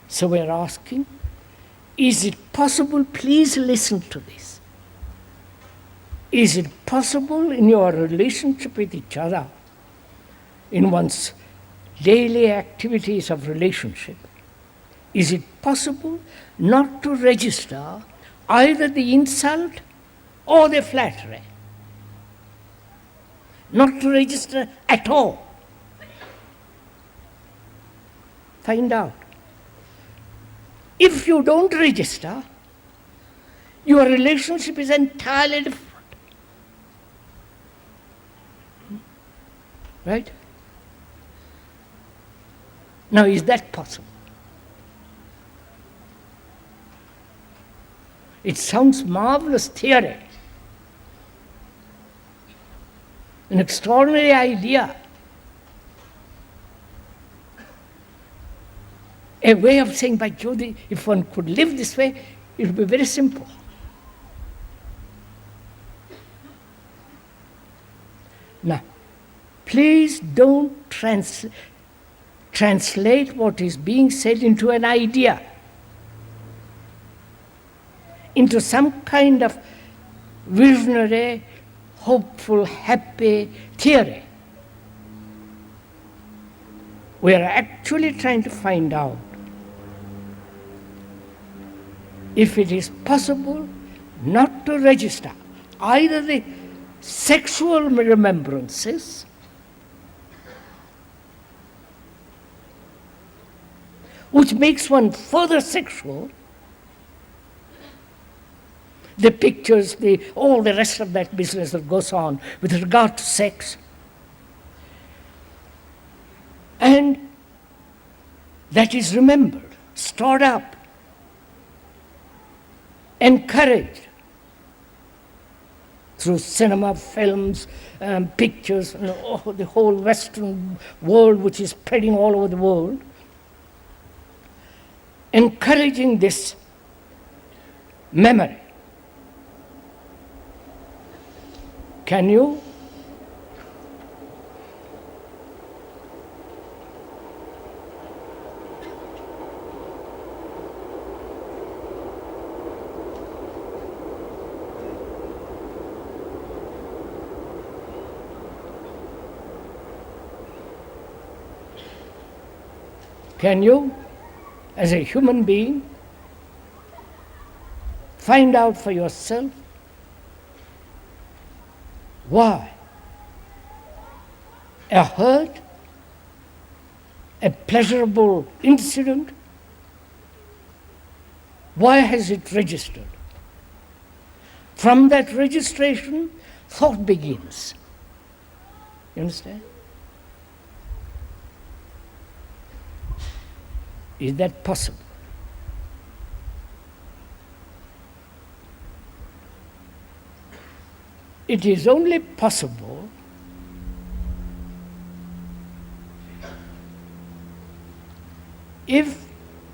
So we're asking, is it possible, please listen to this, is it possible in your relationship with each other, in one's daily activities of relationship, is it possible not to register either the insult or the flattery? Not to register at all. Find out. If you don't register, your relationship is entirely different. Right? Now, is that possible? It sounds marvelous theory, an extraordinary idea, a way of saying, by Jyoti, if one could live this way, it would be very simple. Now, please don't translate what is being said into an idea, into some kind of visionary, hopeful, happy theory. We are actually trying to find out if it is possible not to register either the sexual remembrances which makes one further sexual, the pictures, all the rest of that business that goes on with regard to sex. And that is remembered, stored up, encouraged through cinema, films, pictures, the whole Western world which is spreading all over the world, encouraging this memory. Can you? Can you, as a human being, find out for yourself why a hurt, a pleasurable incident, why has it registered? From that registration, thought begins. You understand? Is that possible? It is only possible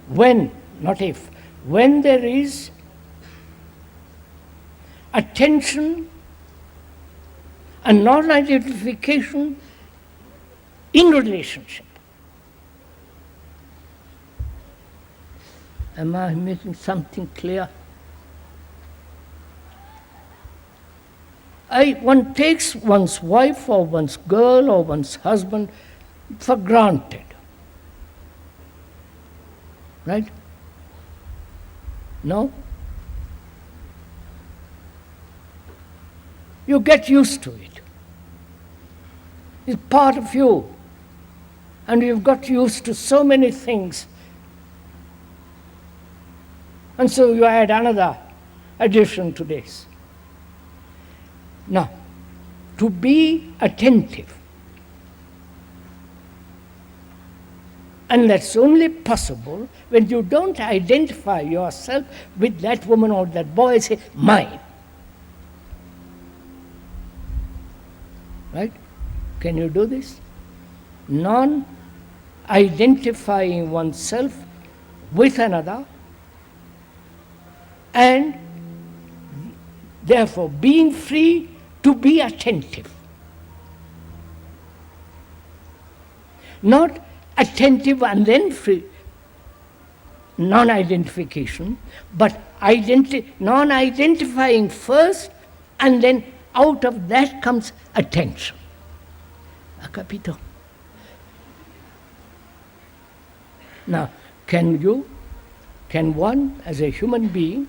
when there is attention and non-identification in relationship. Am I making something clear? One takes one's wife or one's girl or one's husband for granted. Right? No? You get used to it. It's part of you. And you've got used to so many things. And so you add another addition to this. Now, to be attentive, and that's only possible when you don't identify yourself with that woman or that boy, say, mine. Right? Can you do this? Non-identifying oneself with another, and therefore being free to be attentive. Not attentive and then free. non-identification, but non-identifying first, and then out of that comes attention. Ha capito? Now, can one, as a human being,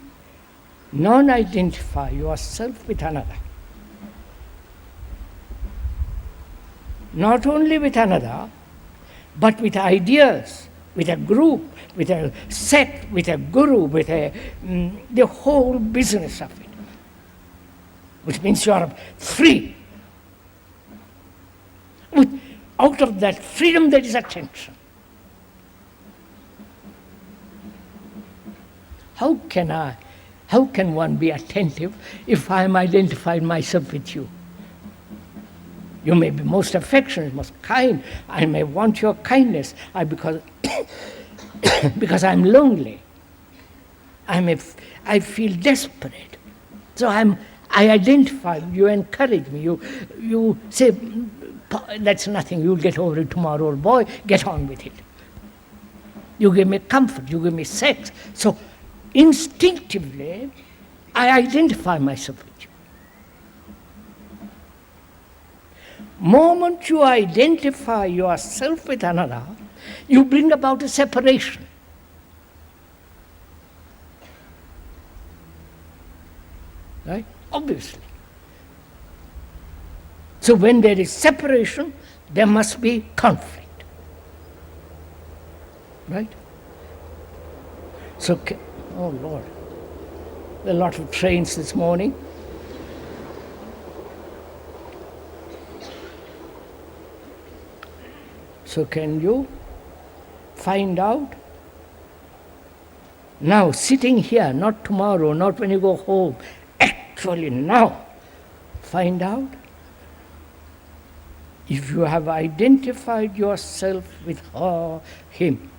non-identify yourself with another? Not only with another, but with ideas, with a group, with a sect, with a guru, with the whole business of it. Which means you are free. Out of that freedom there is attention. How can one be attentive if I am identified myself with you? You may be most affectionate, most kind. I may want your kindness because I'm lonely. I feel desperate. So I identify, you encourage me, you say, that's nothing, you'll get over it tomorrow, old boy, get on with it. You give me comfort, you give me sex. So instinctively, I identify myself with you. Moment you identify yourself with another, you bring about a separation. Right? Obviously. So when there is separation, there must be conflict. Right? So, oh Lord, there are a lot of trains this morning. So can you find out now, sitting here, not tomorrow, not when you go home, actually now, find out if you have identified yourself with her, him,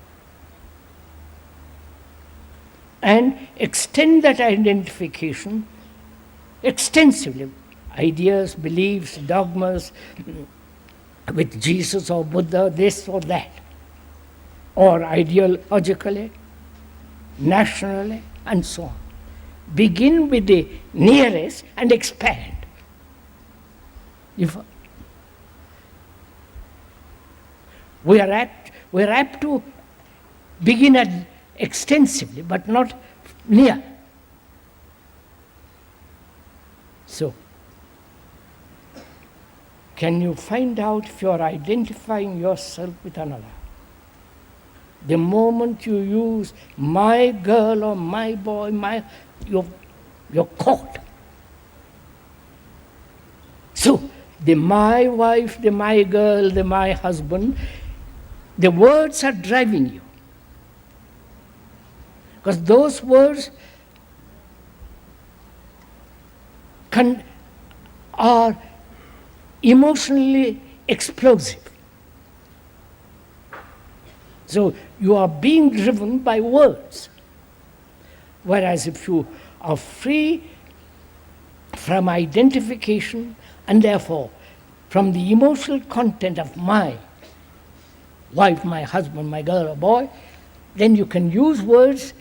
and extend that identification extensively, ideas, beliefs, dogmas, with Jesus or Buddha, this or that, or ideologically, nationally, and so on. Begin with the nearest and expand. We are apt to begin at extensively, but not near. So, can you find out if you are identifying yourself with another? The moment you use my girl or my boy, you're caught. So, the my wife, the my girl, the my husband, the words are driving you. Because those words are emotionally explosive. So you are being driven by words. Whereas if you are free from identification and therefore from the emotional content of my wife, my husband, my girl or boy, then you can use words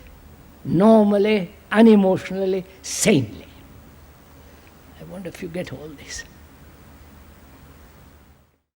normally, unemotionally, sanely. I wonder if you get all this.